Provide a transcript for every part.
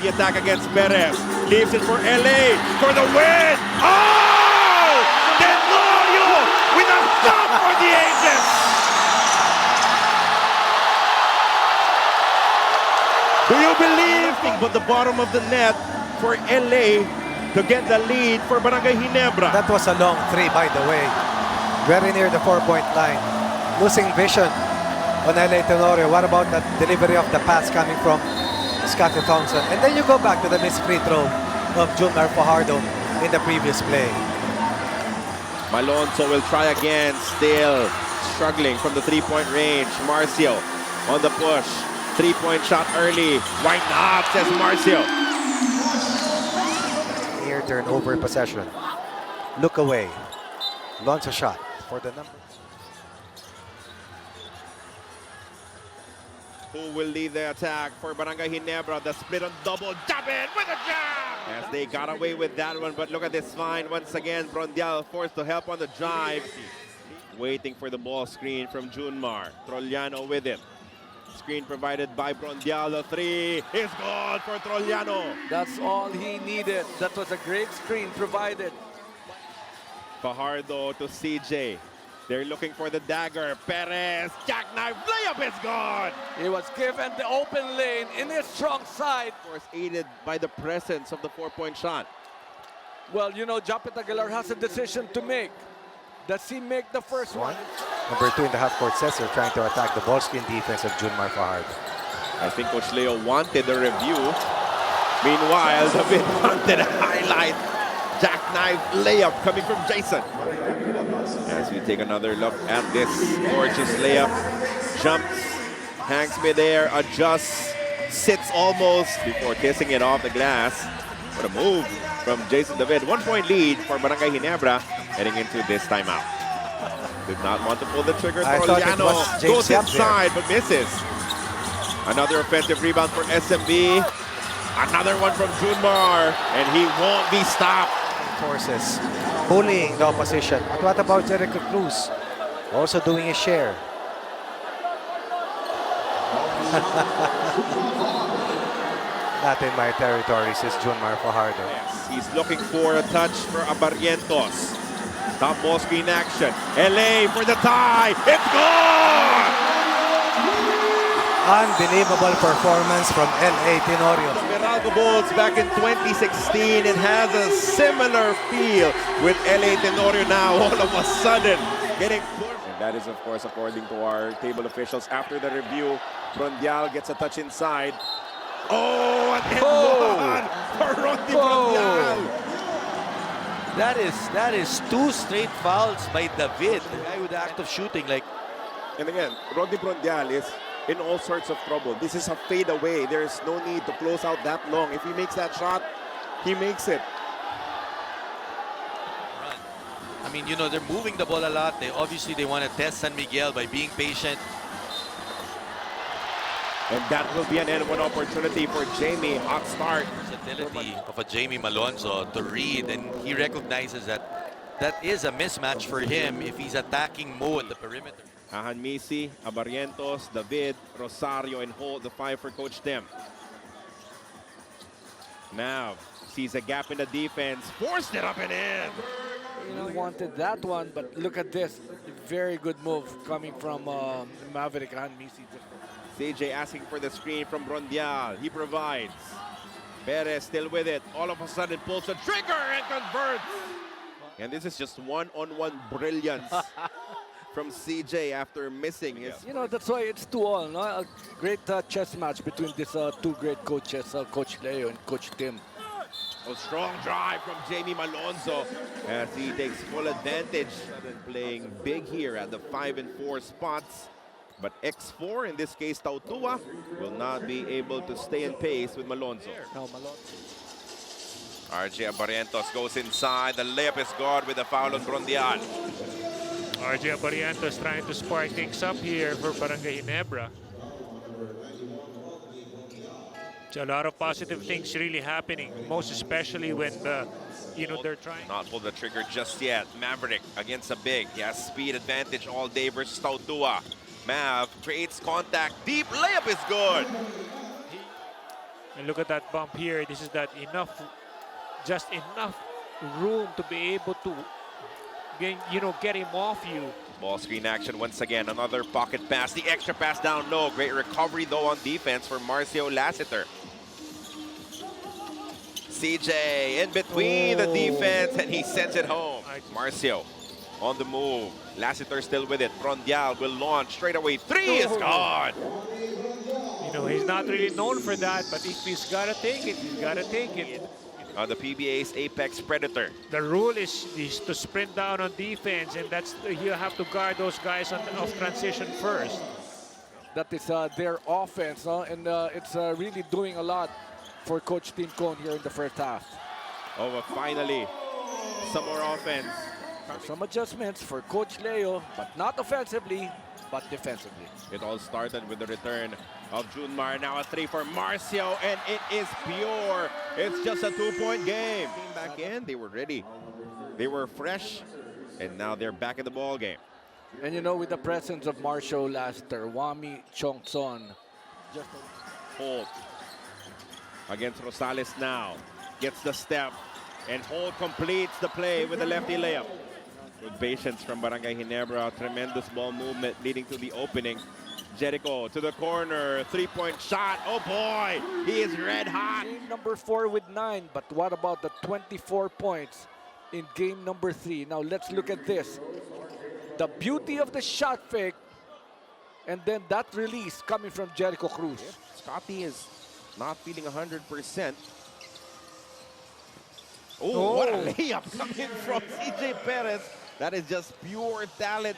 the attack against Perez. Leaves it for LA for the win. Oh! Tenorio with a stop for the Agents. Do you believe? But the bottom of the net for LA to get the lead for Barangay Ginebra. That was a long three, by the way. Very near the 4-point line. Losing vision on LA Tenorio. What about that delivery of the pass coming from Scotty Thompson? And then you go back to the missed free throw of Junmar Fajardo in the previous play. Malonzo will try again, still struggling from the three-point range. Marcio on the push. Three-point shot early. Why not, says Marcio. Near turnover possession. Look away. Launch a shot for the number. Who will lead the attack for Barangay Ginebra? The split on double. Jab in with a jab! As they got away with that one, but look at this find once again. Brondial forced to help on the drive. Waiting for the ball screen from Junmar. Trollano with him. Screen provided by Brondial. The three is good for Trollano. That's all he needed. That was a great screen provided. Fajardo to CJ. They're looking for the dagger. Perez, jackknife, layup is good. He was given the open lane in his strong side. Of course, aided by the presence of the 4-point shot. Well, you know, Japet Aguilar has a decision to make. Does he make the first one? Number 2 in the half-court sets are trying to attack the ball screen defense of Junmar Fajardo. I think Coach Leo wanted a review. Meanwhile, David wanted a highlight. Jackknife layup coming from Jason. As we take another look at this gorgeous layup. Jumps, hangs midair, adjusts, sits almost before kissing it off the glass. What a move from Jason David. 1-point lead for Barangay Ginebra heading into this timeout. Did not want to pull the trigger. I thought it was Trollano James goes Yap inside but misses. Another offensive rebound for SMB. Another one from Junmar, and he won't be stopped. Forces bullying the opposition. But what about Jericho Cruz? Also doing his share. Not in my territory, says Junmar Fajardo. Yes, he's looking for a touch for Barrientos. Top ball screen action. LA for the tie. It's gone! Unbelievable performance from LA Tenorio. Meralco Bulls back in 2016. It has a similar feel with LA Tenorio now all of a sudden getting pushed. And that is, of course, according to our table officials. After the review, Brondial gets a touch inside. Oh, and then one for Rodney Brondial. That is 2 straight fouls by David, the guy with the act of shooting. Like, and again, Rodney Brondial is in all sorts of trouble. This is a fade away. There's no need to close out that long. If he makes that shot, he makes it. I mean, you know, they're moving the ball a lot. Obviously they want to test San Miguel by being patient. And that will be an N1 opportunity for Jamie. Hot start. Versatility of a Jamie Malonzo to read, and he recognizes that that is a mismatch for him if he's attacking Mo at the perimeter. Misi, Barrientos, David, Rosario, and Holt, the 5 for Coach Tim. Nav sees a gap in the defense, forced it up and in. You know, wanted that one, but look at this. Very good move coming from Maverick Misi. CJ asking for the screen from Brondial. He provides. Perez still with it. All of a sudden pulls the trigger and converts. And this is just one-on-one brilliance from CJ after missing his... You know, that's why it's 2-all, no? A great chess match between these 2 great coaches, Coach Leo and Coach Tim. A strong drive from Jamie Malonzo as he takes full advantage. Playing big here at the 5 and 4 spots. But X4, in this case Tautua, will not be able to stay in pace with Malonzo. No, Malonzo. RJ Barrientos goes inside. The layup is good with a foul on Brondial. RJ Barrientos trying to spark things up here for Barangay Ginebra. So a lot of positive things really happening, most especially when they're trying. Not pull the trigger just yet. Maverick against a big. He has speed advantage all day versus Tautua. Mav creates contact. Deep layup is good. And look at that bump here. This is that enough, just enough room to be able to get him off you. Ball screen action once again. Another pocket pass. The extra pass down low. Great recovery though on defense for Marcio Lassiter. CJ in between the defense and he sends it home. Marcio on the move. Lassiter still with it. Rondial will launch straight away. Three is gone. He's not really known for that, but if he's got to take it, he's got to take it. The PBA's apex predator. The rule is to sprint down on defense, and you have to guard those guys off transition first. That is their offense, and it's really doing a lot for Coach Tim Cone here in the first half. Oh, but finally, some more offense. Some adjustments for Coach Leo, but not offensively, but defensively. It all started with the return of Junmar. Now a three for Marcio, and it is pure. It's just a 2-point game. Came back in, they were ready. They were fresh, and now they're back in the ball game. And with the presence of Marcio Lassiter, Wami Chongson, just Holt against Rosales now. Gets the step, and Holt completes the play with a lefty layup. Good patience from Barangay Ginebra. Tremendous ball movement leading to the opening. Jericho to the corner. 3-point shot. Oh boy, he is red hot. game number 4 with 9, but what about the 24 points in game number 3? Now let's look at this. The beauty of the shot fake, and then that release coming from Jericho Cruz. Scotty is not feeling 100%. Oh, what a layup coming from CJ Perez. That is just pure talent.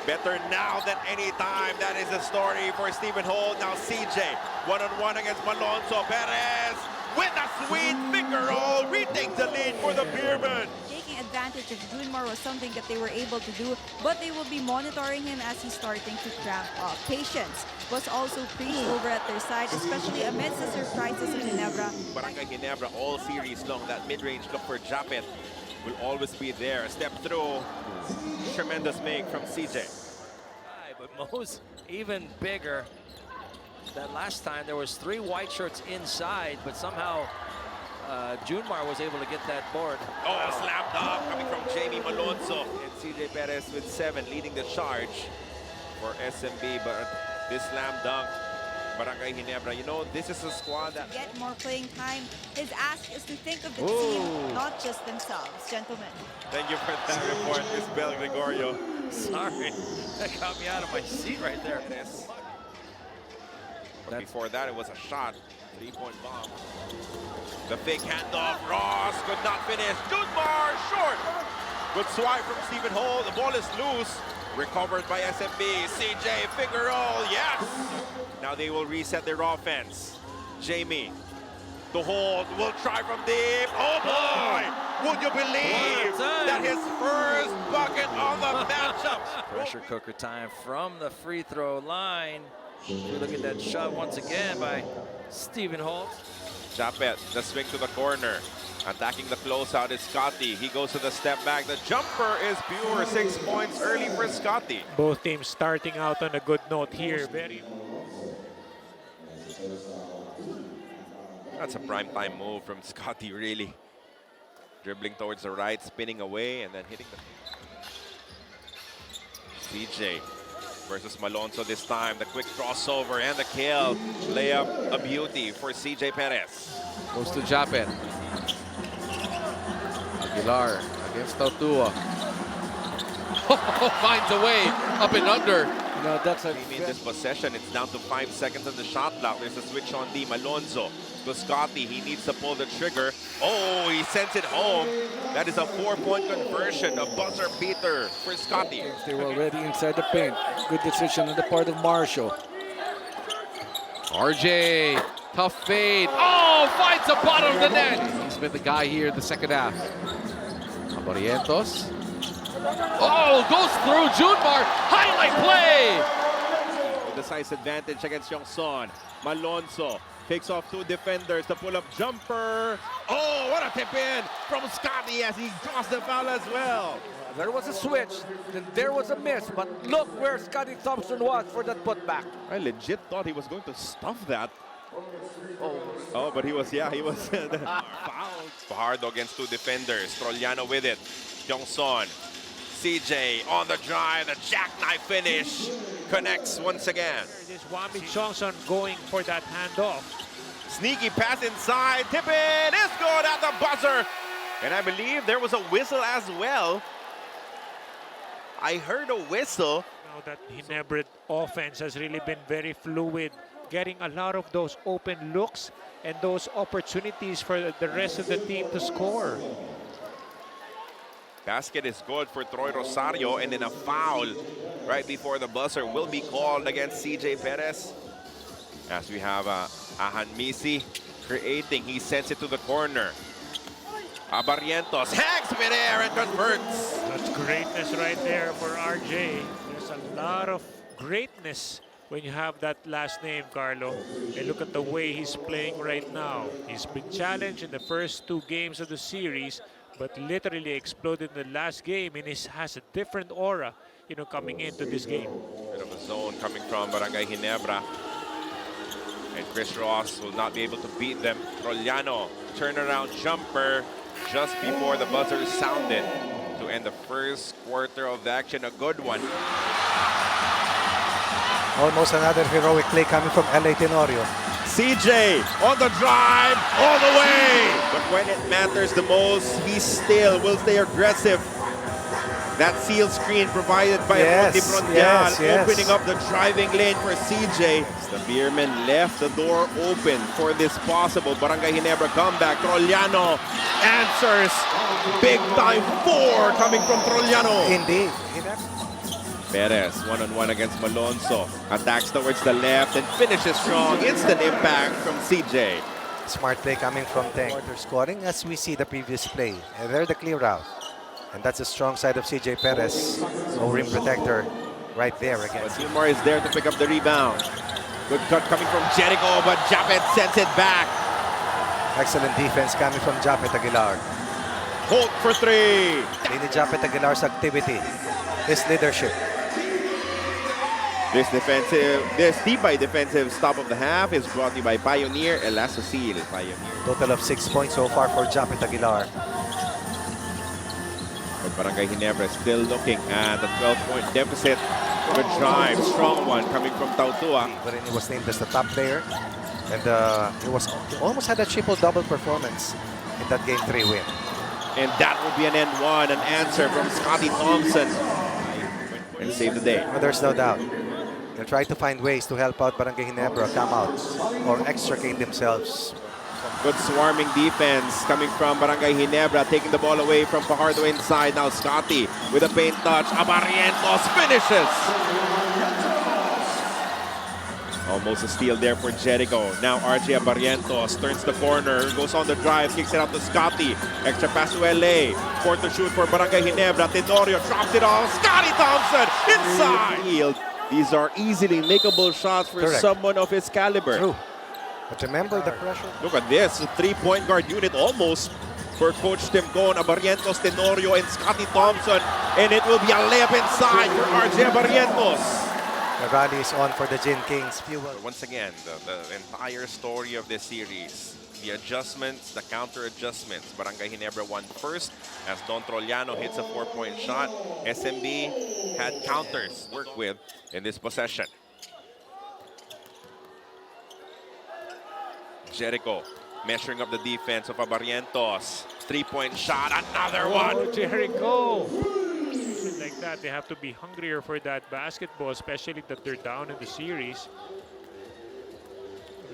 Better now than any time. That is the story for Stephen Holt. Now CJ, one-on-one against Malonzo. Perez with a sweet finger roll, retakes the lead for the Beermen. Taking advantage of Junmar was something that they were able to do, but they will be monitoring him as he's starting to cramp up. Patience was also preached over at their side, especially amidst the surprises in Ginebra. Barangay Ginebra all series long. That mid-range look for Japet will always be there. Step through. Tremendous make from CJ. But Mo's even bigger. That last time there was 3 white shirts inside, but somehow Junmar was able to get that board. Oh, slam dunk coming from Jamie Malonzo. And CJ Perez with 7 leading the charge for SMB. But this slam dunk, Barangay Ginebra, this is a squad that... To get more playing time, his ask is to think of the team, not just themselves. Gentlemen. Thank you for that report, Miss Bel Gregorio. Sorry, that got me out of my seat right there. But before that, it was a shot. 3-point bomb. The fake handoff. Ross could not finish. Junmar short. Good swipe from Stephen Holt. The ball is loose. Recovered by SMB. CJ finger roll. Yes. Now they will reset their offense. Jamie. The hold will try from deep. Oh boy! Would you believe that his first bucket on the matchup? Pressure cooker time from the free throw line. We look at that shot once again by Stephen Holt. Japet, the swing to the corner. Attacking the closeout is Scotty. He goes to the step back. The jumper is pure. 6 points early for Scotty. Both teams starting out on a good note here. That's a prime time move from Scotty, really. Dribbling towards the right, spinning away, and then hitting the... CJ versus Malonzo this time. The quick crossover and the kill. Layup, a beauty for CJ Perez. Goes to Japet. Aguilar against Tautua. Finds a way up and under. That's a... In this possession, it's down to 5 seconds on the shot clock. There's a switch on D. Malonzo to Scotty. He needs to pull the trigger. Oh, he sends it home. That is a 4-point conversion, a buzzer beater for Scotty. They were already inside the paint. Good decision on the part of Marshall. RJ, tough fade. Oh, finds the bottom of the net. He's been the guy here in the second half. Barrientos. Oh, goes through Junmar. Highlight play. With the size advantage against Yongson. Malonzo takes off 2 defenders. The pull-up jumper. Oh, what a tip in from Scotty as he draws the foul as well. There was a switch, then there was a miss, but look where Scotty Thompson was for that putback. I legit thought he was going to stuff that. Oh, but he was fouled. Fajardo against two defenders. Trollano with it. Jongson. CJ on the drive. The jackknife finish. Connects once again. This Wami Johnson going for that handoff. Sneaky pass inside. Tip it. It's good at the buzzer. And I believe there was a whistle as well. I heard a whistle. Now that Ginebra offense has really been very fluid, getting a lot of those open looks and those opportunities for the rest of the team to score. Basket is good for Troy Rosario, and then a foul right before the buzzer will be called against CJ Perez. As we have Ahan Misi creating, he sends it to the corner. Barrientos hangs midair and converts. That's greatness right there for RJ. There's a lot of greatness when you have that last name, Carlo. And look at the way he's playing right now. He's been challenged in the first 2 games of the series, but literally exploded in the last game, and he has a different aura, you know, coming into this game. Bit of a zone coming from Barangay Ginebra. And Chris Ross will not be able to beat them. Trollano, turnaround jumper just before the buzzer sounded to end the first quarter of the action. A good one. Almost another heroic play coming from LA Tenorio. CJ on the drive all the way. But when it matters the most, he still will stay aggressive. That seal screen provided by Monty Frontial, opening up the driving lane for CJ. The Beermen left the door open for this possible Barangay Ginebra comeback. Trollano answers. Big time 4 coming from Trollano. Indeed. Perez one-on-one against Malonzo. Attacks towards the left and finishes strong. Instant impact from CJ. Smart play coming from Teng. They're scoring as we see the previous play. And they're the clear out. And that's the strong side of CJ Perez. No rim protector right there again. Gilmore is there to pick up the rebound. Good cut coming from Jericho, but Japet sends it back. Excellent defense coming from Japet Aguilar. Holt for 3. Ini Japet Aguilar's activity, his leadership. This Tibay defensive stop of the half is brought to you by Pioneer Elastosil. Pioneer. Total of 6 points so far for Japet Aguilar. But Barangay Ginebra still looking at the 12-point deficit. Good drive, strong one coming from Tautua. But he was named as the top player, and he almost had a triple-double performance in that Game 3 win. And that will be an end one, an answer from Scotty Thompson. And save the day. Well, there's no doubt. They'll try to find ways to help out Barangay Ginebra come out or extricate themselves. Good swarming defense coming from Barangay Ginebra, taking the ball away from Fajardo inside. Now Scotty with a paint touch. Barrientos finishes. Almost a steal there for Jericho. Now RJ Barrientos turns the corner, goes on the drive, kicks it out to Scotty. Extra pass to LA. 4 to shoot for Barangay Ginebra. Tenorio drops it off. Scotty Thompson inside. These are easily makeable shots for someone of his caliber. True. But remember the pressure. Look at this, a 3-point guard unit almost for Coach Tim Gon. Barrientos, Tenorio, and Scotty Thompson. And it will be a layup inside for RJ Barrientos. The rally is on for the Gin Kings. Once again, the entire story of this series. The adjustments, the counter adjustments. Barangay Ginebra won first as Don Trollano hits a 4-point shot. SMB had counters to work with in this possession. Jericho measuring up the defense of Barrientos. 3-point shot, another one. Oh, Jericho. Like that, they have to be hungrier for that basketball, especially that they're down in the series.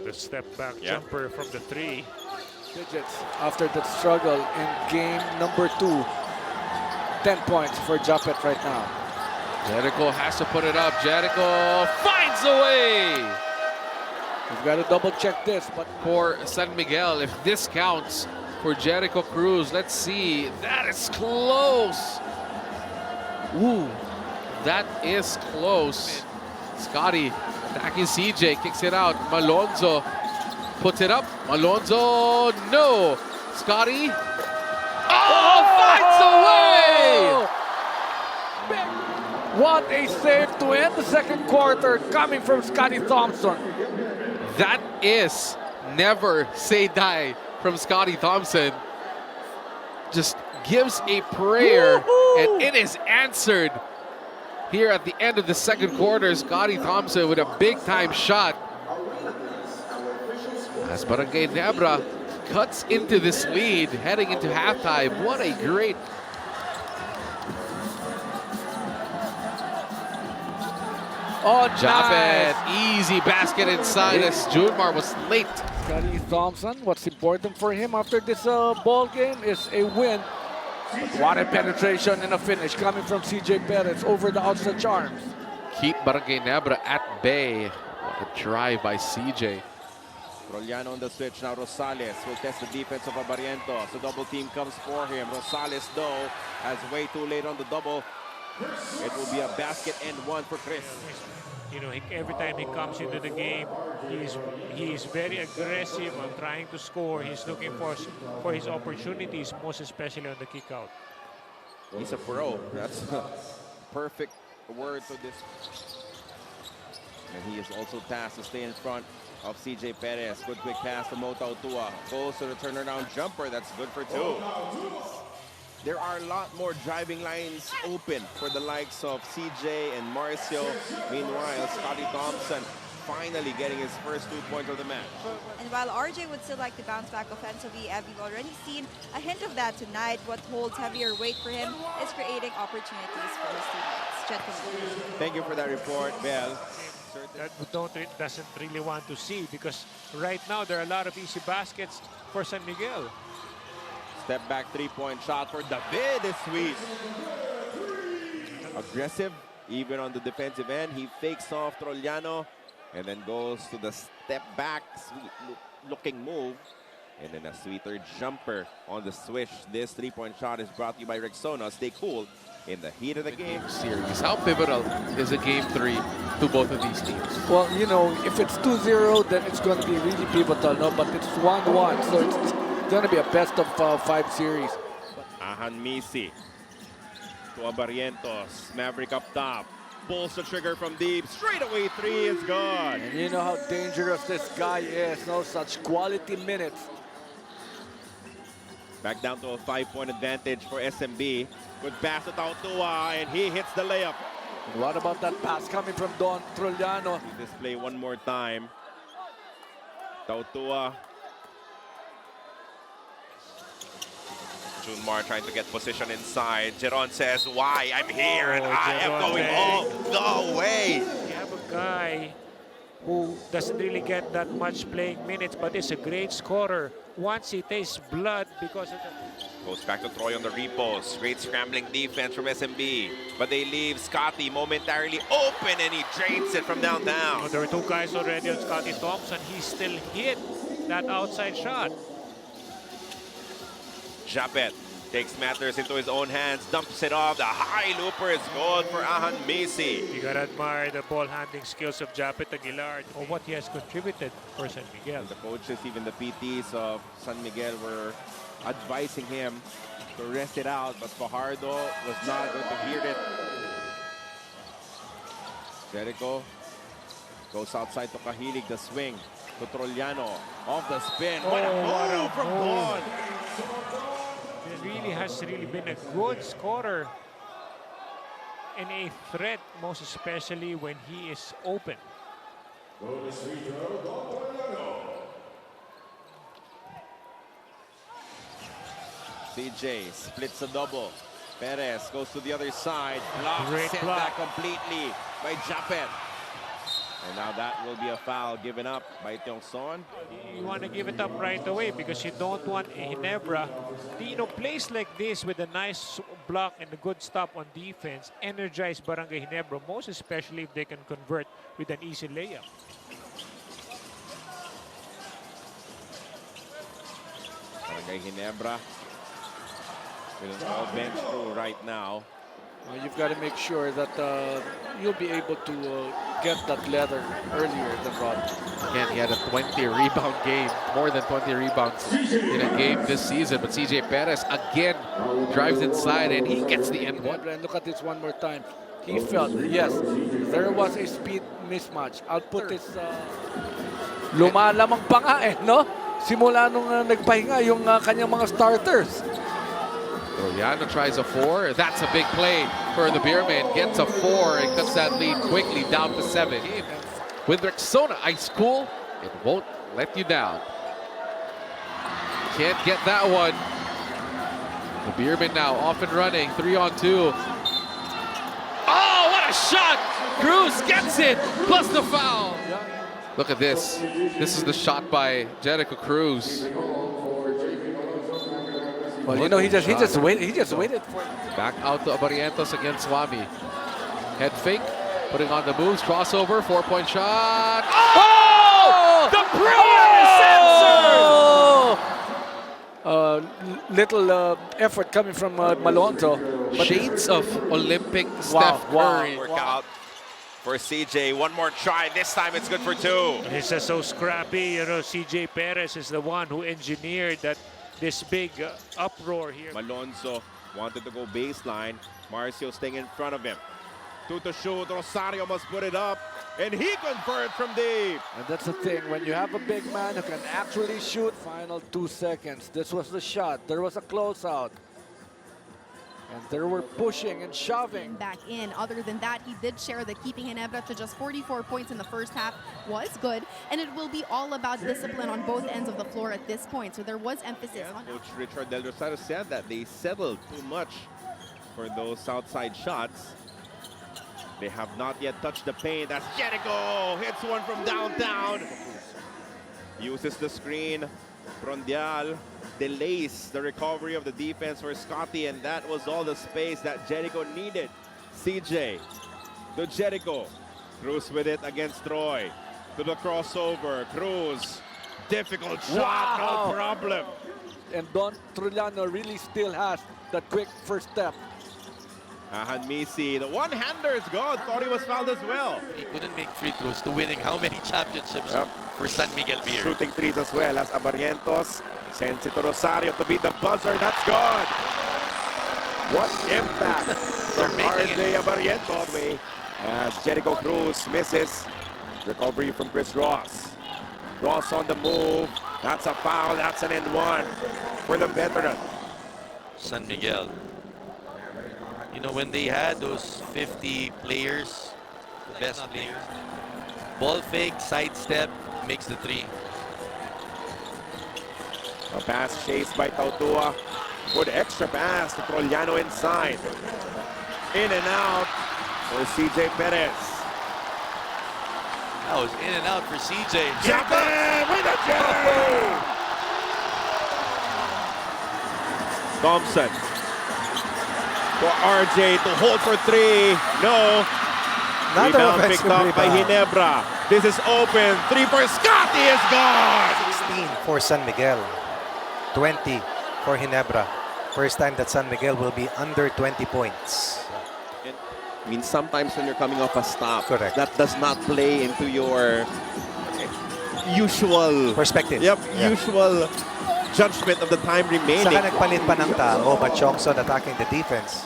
The step back jumper from the 3. Digits after that struggle in game number 2. 10 points for Japet right now. Jericho has to put it up. Jericho finds a way. We've got to double check this, but For San Miguel, if this counts for Jericho Cruz, let's see. That is close. Ooh, that is close. Scotty attacking CJ, kicks it out. Malonzo puts it up. Malonzo, no. Scotty, finds a way. What a save to end the second quarter coming from Scotty Thompson. That is never say die from Scotty Thompson. Just gives a prayer, and it is answered here at the end of the second quarter. Scotty Thompson with a big-time shot. As Barangay Ginebra cuts into this lead, heading into halftime. What a great Japet, easy basket inside as Junmar was late. Scotty Thompson, what's important for him after this ball game is a win. What a penetration and a finish coming from CJ Perez over the outstretched arms. Keep Barangay Ginebra at bay. What a drive by CJ. Troliano on the switch now. Rosales will test the defense of Abarientos. The double team comes for him. Rosales, though, has way too late on the double. It will be a basket and one for Chris. You know, every time he comes into the game, he is very aggressive on trying to score. He's looking for his opportunities, most especially on the kick out. He's a pro. That's a perfect word for this. And he is also tasked to stay in front of CJ Perez. Good quick pass to Mota Otua. Goes to the turnaround jumper. That's good for two. There are a lot more driving lines open for the likes of CJ and Marcio. Meanwhile, Scotty Thompson finally getting his first 2 points of the match. And while RJ would still like to bounce back offensively, we've already seen a hint of that tonight. What holds heavier weight for him is creating opportunities for his teammates. Gentlemen. Thank you for that report, Bell. That doesn't really want to see, because right now there are a lot of easy baskets for San Miguel. Step back three-point shot for David is sweet. Aggressive, even on the defensive end. He fakes off Troliano and then goes to the step back, sweet looking move. And then a sweeter jumper on the swish. This three-point shot is brought to you by Rexona. Stay cool in the heat of the game. Series. How pivotal is a game 3 to both of these teams? Well, you know, if it's 2-0, then it's going to be really pivotal, no? But it's 1-1, so it's going to be a best of 5 series. Ahan Misi to Abarientos. Maverick up top. Pulls the trigger from deep. Straight away three is gone. And you know how dangerous this guy is. No such quality minutes. Back down to a 5-point advantage for SMB. Good pass to Tautua, and he hits the layup. And what about that pass coming from Don Troliano? Display one more time. Tautua. Junmar trying to get position inside. Jeron says, why? I'm here and I am going all the way. You have a guy who doesn't really get that much playing minutes, but is a great scorer. Once he tastes blood because of the... Goes back to Troy on the repos. Great scrambling defense from SMB. But they leave Scotty momentarily open and he drains it from downtown. Oh, there were two guys already on Scotty Thompson. He still hit that outside shot. Japet takes matters into his own hands, dumps it off. The high looper is good for Ahan Misi. You gotta admire the ball handling skills of Japet Aguilar or what he has contributed for San Miguel. The coaches, even the PTs of San Miguel, were advising him to rest it out, but Fajardo was not going to hear it. Jericho goes outside to Kahilig, the swing to Troliano, off the spin. What a move from Don! He really has been a good scorer and a threat, most especially when he is open. CJ splits a double. Perez goes to the other side. Great Sent block. back completely by Japet. And now that will be a foul given up by Tiongson. You want to give it up right away because you don't want Ginebra. You know, plays like this with a nice block and a good stop on defense energize Barangay Ginebra, most especially if they can convert with an easy layup. Barangay Ginebra with an all-bench crew right now. You've got to make sure that you'll be able to get that leather earlier than Rod. Again, he had a 20 rebound game, more than 20 rebounds in a game this season. But CJ Perez again drives inside and he gets the N1. And look at this one more time. He felt, yes, there was a speed mismatch. I'll put this, lumalamang pa nga eh, no? Simula nung nagpahinga yung kanyang mga starters. Trollano tries a 4. That's a big play for the Beermen. Gets a 4 and cuts that lead quickly down to 7. With Rexona Ice Cool, it won't let you down. Can't get that one. The Beermen now off and running. 3-on-2. Oh, what a shot! Cruz gets it, plus the foul. Look at this. This is the shot by Jericho Cruz. Well, you know, he just waited for it. Back out to Barrientos against Swami. Head fake, putting on the moves, crossover, 4-point shot. Oh! The brilliant answer! Little effort coming from Malonzo. But Shades of Olympic Steph Curry. Workout for CJ. One more try. This time it's good for 2. He's just so scrappy. You know, CJ Perez is the one who engineered this big uproar here. Malonzo wanted to go baseline. Marcio staying in front of him. 2 to shoot. Rosario must put it up. And he converted from deep. And that's the thing, when you have a big man who can actually shoot, final 2 seconds. This was the shot. There was a closeout. And they were pushing and shoving. Back in. Other than that, he did share that keeping Ginebra to just 44 points in the first half was good. And it will be all about discipline on both ends of the floor at this point. So there was emphasis on... Coach Richard Del Rosario said that they settled too much for those outside shots. They have not yet touched the paint. That's Jericho. Hits one from downtown. Uses the screen. Prondial delays the recovery of the defense for Scotty, and that was all the space that Jericho needed. CJ to Jericho. Cruz with it against Troy. To the crossover. Cruz. Difficult shot. Wow. No problem. And Don Trollano really still has that quick first step. Misi, the one-hander is gone. Thought he was fouled as well. He couldn't make free throws to winning how many championships for San Miguel Beer. Shooting threes as well as Barrientos. Sends it to Rosario to beat the buzzer. That's good. What impact from RJ Barrientos as Jericho Cruz misses. Recovery from Chris Ross. Ross on the move. That's a foul. That's an and one for the veteran. San Miguel. You know, when they had those 50 players, the best players, ball fake, sidestep, makes the 3. A pass chased by Tautua. Good extra pass to Trollano inside. In and out for CJ Perez. That was in and out for CJ. Japan with a J! Thompson for RJ to hold for 3. No. Another Rebound offensive picked up by rebound. Ginebra. This is open. 3 for Scotty is gone. 16 for San Miguel. 20 for Ginebra. First time that San Miguel will be under 20 points. I mean, sometimes when you're coming off a stop, Correct. that does not play into your usual Perspective. Yep, Yeah. usual judgment of the time remaining. Saka nagpalit pa ng tao, but Chongson attacking the defense.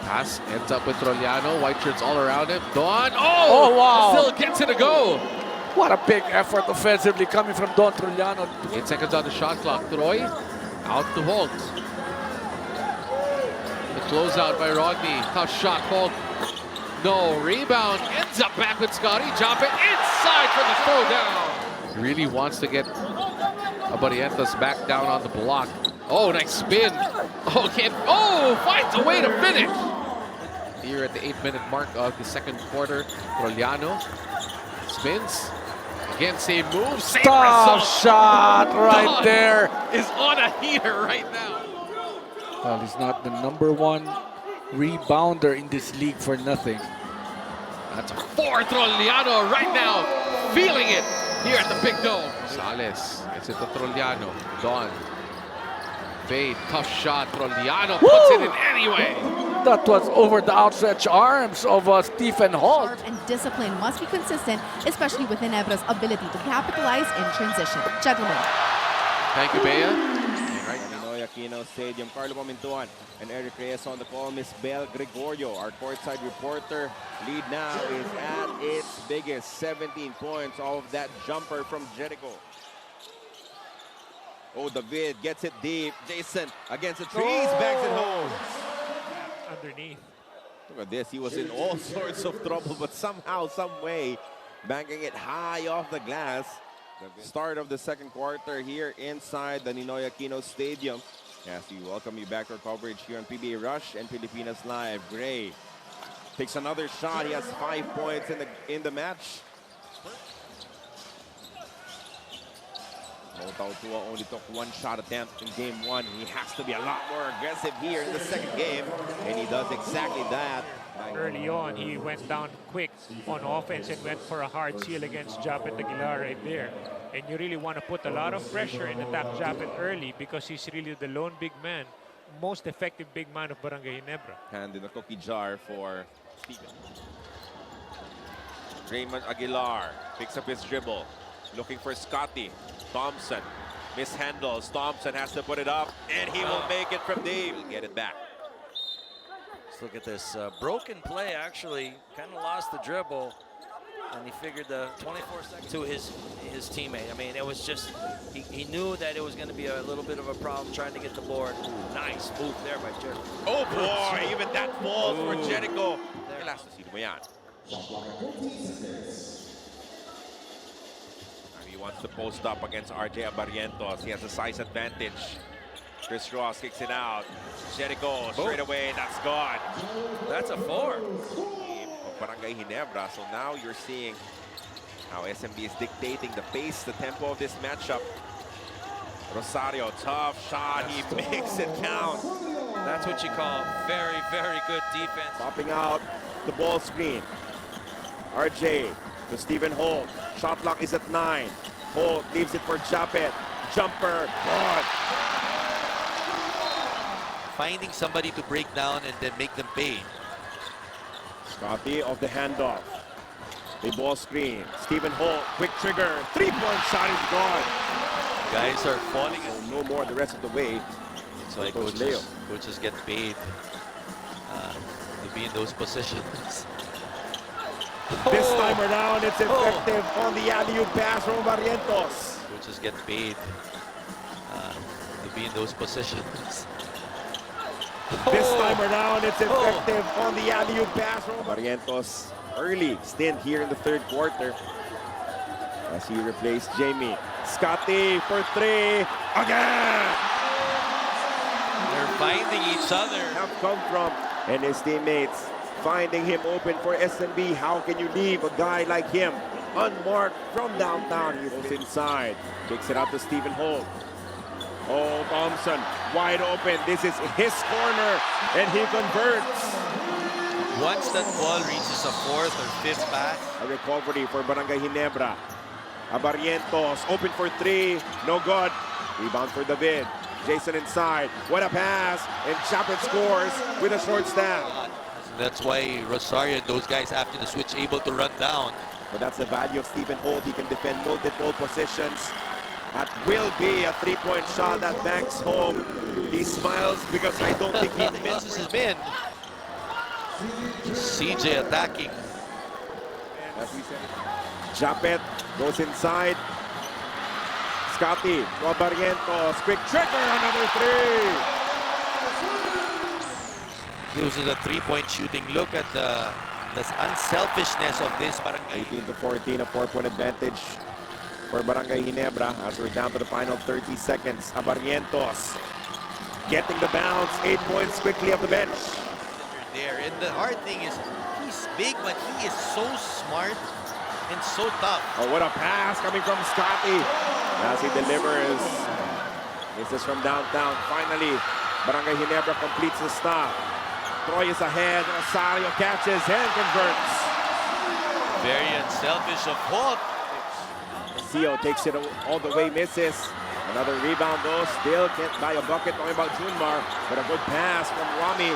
Pass ends up with Trollano. White shirts all around him. Don. Oh, wow. Still gets it to go. What a big effort offensively coming from Don Trollano. 8 seconds on the shot clock. Troy out to Holt. The closeout by Rodney. Tough shot. Holt. No rebound. Ends up back with Scotty. Jump it inside for the throwdown. Really wants to get Barrientos back down on the block. Oh, nice spin. Oh, finds a way to finish. Here at the 8-minute mark of the second quarter, Trollano spins. Again, same move, same Tough result. shot right Don there. is on a heater right now. Well, he's not the #1 rebounder in this league for nothing. That's a 4 Trollano right now, feeling it here at the Big Dome. Sales, it's it to Trollano. Don. Fade, tough shot. Trollano puts it in anyway. That was over the outstretched arms of Stephen Holt. Sharp and discipline must be consistent, especially with Ginebra's ability to capitalize in transition. Gentlemen. Thank you, Bea. Minoya Aquino Stadium. Carlo Pamintuan and Eric Reyes on the call. Miss Bel Gregorio, our courtside reporter. Lead now is at its biggest, 17 points off that jumper from Jericho. Oh, David gets it deep. Jason against the trees, banks it home. Underneath. Look at this, he was in all sorts of trouble, but somehow, some way, banking it high off the glass. The start of the second quarter here inside the Ninoy Aquino Stadium. As we welcome you back to our coverage here on PBA Rush and Filipinas Live. Gray takes another shot. He has 5 points in the match. Tua only took one shot attempt in game one. He has to be a lot more aggressive here in the second game, and he does exactly that. Early on, he went down quick on offense and went for a hard seal against Japet Aguilar right there. And you really want to put a lot of pressure and attack Japet early because he's really the lone big man, most effective big man of Barangay Ginebra. Hand in the cookie jar for Steven. Raymond Aguilar picks up his dribble, looking for Scotty. Thompson mishandles. Thompson has to put it up, and he will make it from deep. He'll get it back. Let's look at this broken play. Actually, kind of lost the dribble, and he figured the 24 seconds to his teammate. I mean, it was just he knew that it was going to be a little bit of a problem trying to get the board. Ooh, nice move there by Jericho. Oh boy, even that falls for Jericho. He wants to post up against RJ Abarientos. He has a size advantage. Chris Ross kicks it out. Jericho straight away, that's gone. That's a 4. Of Barangay Ginebra. So now you're seeing how SMB is dictating the pace, the tempo of this matchup. Rosario, tough shot. He makes it count. That's what you call very, very good defense. Popping out the ball screen. RJ to Stephen Holt. Shot clock is at 9. Holt leaves it for Japet. Jumper. God. Finding somebody to break down and then make them pay. Scotty of the handoff. The ball screen. Stephen Holt. Quick trigger. 3-point shot is gone. Guys are falling. No more the rest of the way. It's like coaches get paid to be in those positions. This time around, it's effective on the alley-oop pass from Barrientos. Coaches get paid to be in those positions. This time around, it's effective on the alley-oop pass from Barrientos. Early stint here in the third quarter as he replaced Jamie. Scotty for 3 again. They're finding each other. Have come from, and his teammates finding him open for SMB. How can you leave a guy like him unmarked from downtown? He goes inside, kicks it out to Stephen Holt. Oh, Thompson wide open. This is his corner, and he converts. Once that ball reaches a 4th or 5th pass, a recovery for Barangay Ginebra. Abarientos open for 3, no good. Rebound for David. Jason inside. What a pass, and Japet scores with a short stab. that's why Rosario and those guys after the switch able to run down. But that's the value of Stephen Holt. He can defend multiple positions. That will be a 3-point shot that banks home. He smiles because I don't think he misses his min. CJ attacking. As we said, Japet goes inside. Scotty, Barrientos, quick trigger, another 3. This is a 3-point shooting. Look at the unselfishness of this Barangay. 18-14, a 4-point advantage for Barangay Ginebra as we're down to the final 30 seconds. Abarientos getting the bounce, 8 points quickly off the bench. There, and the hard thing is he's big, but he is so smart and so tough. Oh, what a pass coming from Scotty as he delivers. This is from downtown. Finally, Barangay Ginebra completes the stop. Troy is ahead. Rosario catches and converts. Very unselfish of Holt. Sio takes it all the way, misses. Another rebound though, still can't buy a bucket. Talking about Junmar, but a good pass from Rami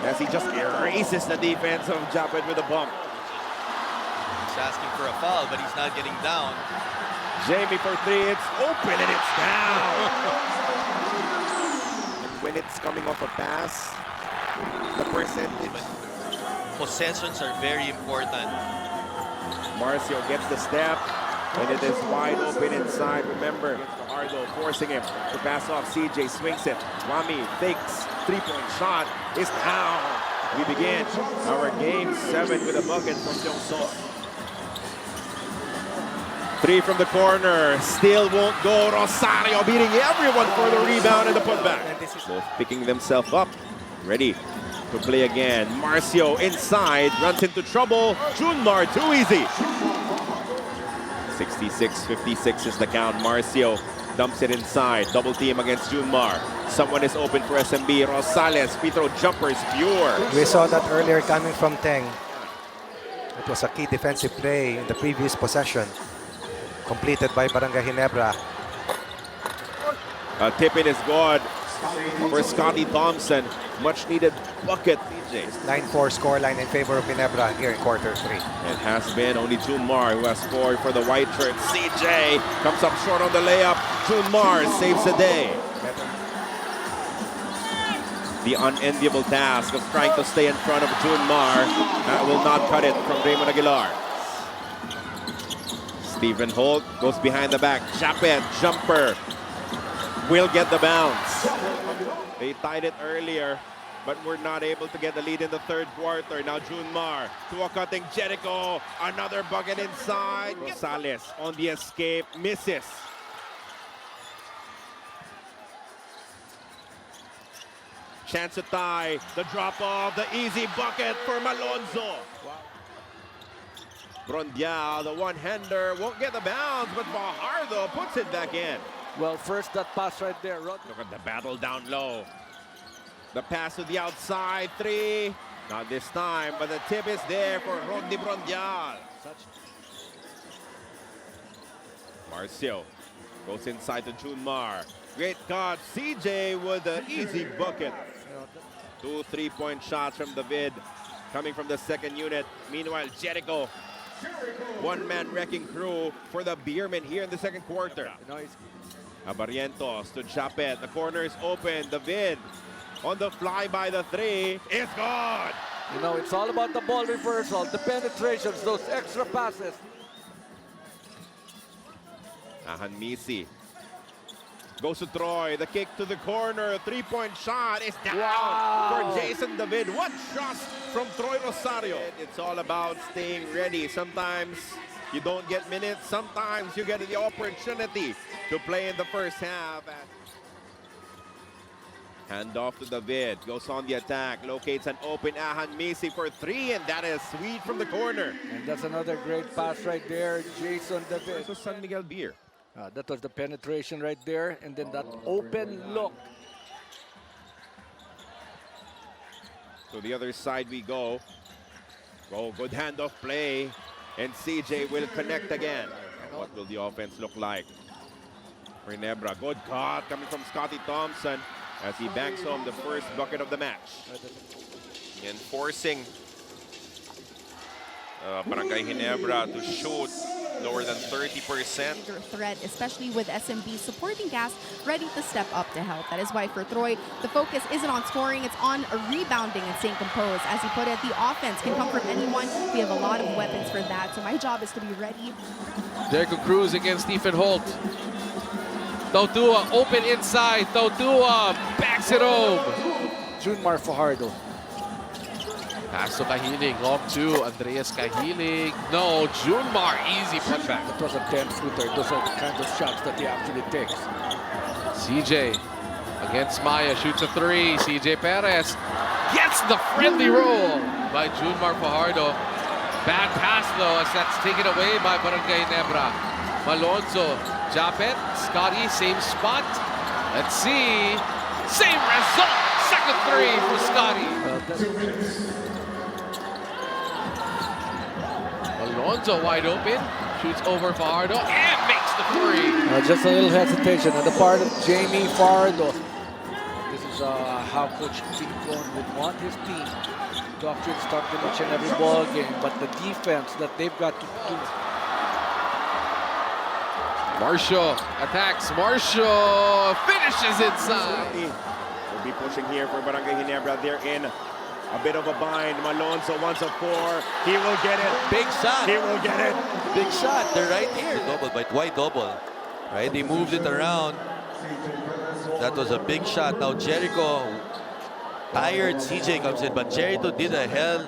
as he just erases the defense of Japet with a bump. He's asking for a foul, but he's not getting down. Jamie for 3, it's open and it's down. when it's coming off a pass, the percentage. Possessions are very important. Marcio gets the step, and it is wide open inside. Remember, Fajardo forcing him to pass off. CJ swings it. Wami fakes. Three-point shot is down. We begin our game 7 with a bucket from Jongso. 3 from the corner. Still won't go. Rosario beating everyone for the rebound and the putback. Both picking themselves up. Ready to play again. Marcio inside. Runs into trouble. Junmar too easy. 66-56 is the count. Marcio dumps it inside. Double team against Junmar. Someone is open for SMB. Rosales. Free throw jumpers pure. We saw that earlier coming from Teng. It was a key defensive play in the previous possession. Completed by Barangay Ginebra. A tip-in is good for Scotty Thompson. Much needed bucket. 9-4 scoreline in favor of Ginebra here in quarter 3. It has been only Junmar who has scored for the white shirt. CJ comes up short on the layup. Junmar saves the day. The unenviable task of trying to stay in front of Junmar. That will not cut it from Raymond Aguilar. Stephen Holt goes behind the back. Chapet, jumper. Will get the bounce. They tied it earlier, but we're not able to get the lead in the third quarter. Now Junmar to a cutting Jericho. Another bucket inside. Rosales on the escape. Misses. Chance to tie. The drop off. The easy bucket for Malonzo. Brondial, the one-hander, won't get the bounce, but Fajardo puts it back in. Well, first that pass right there. Look at the battle down low. The pass to the outside, 3. Not this time, but the tip is there for Rodney Brondial. Marcio goes inside to Junmar. Great cut. CJ with the easy bucket. 2 3-point shots from David coming from the second unit. Meanwhile, Jericho, one-man wrecking crew for the Beermen here in the second quarter. Barrientos to Chapet. The corner is open. David on the fly by the 3. It's good. You know, it's all about the ball reversal, the penetrations, those extra passes. Ahan Misi goes to Troy. The kick to the corner. 3-point shot is down for Jason David. What shots from Troy Rosario. It's all about staying ready. Sometimes you don't get minutes. Sometimes you get the opportunity to play in the first half. Hand off to David. Goes on the attack. Locates an open Ahan Misi for 3. And that is sweet from the corner. And that's another great pass right there. Jason David. So San Miguel Beer. That was the penetration right there. And then that open look. To the other side we go. Good handoff play. And CJ will connect again. And what will the offense look like? For Ginebra. Good cut coming from Scotty Thompson as he banks home the first bucket of the match. And forcing Barangay Ginebra to shoot lower than 30%. Threat, especially with SMB supporting gas, ready to step up to help. That is why for Troy, the focus isn't on scoring, it's on rebounding and staying composed. As he put it, the offense can come from anyone. We have a lot of weapons for that, so my job is to be ready. Jericho Cruz against Stephen Holt. Tautua open inside. Tautua backs it home. Junmar Fajardo. Pass to Kahilig. Off to Andreas Kahilig. No, Junmar, easy putback. That was a 10-footer. Those are the kinds of shots that he actually takes. CJ against Maya, shoots a 3. CJ Perez gets the friendly roll by Junmar Fajardo. Bad pass though, as that's taken away by Barangay Ginebra. Malonzo, Japet, Scotty, same spot. Let's see. Same result. Second 3 for Scotty. Alonzo wide open, shoots over Fajardo and makes the 3. Just a little hesitation on the part of Jamie Fajardo. This is how Coach Tincon would want his team to actually start in each and every ball game, but the defense that they've got to do. Marshall attacks. Marshall finishes inside. They'll be pushing here for Barangay Ginebra. They're in a bit of a bind. Malonzo wants a 4. He will get it. Big shot. He will get it. Big shot. They're right here. Double, but why double? Right? They moved it around. That was a big shot. Now Jericho tired. CJ comes in, but Jericho did a hell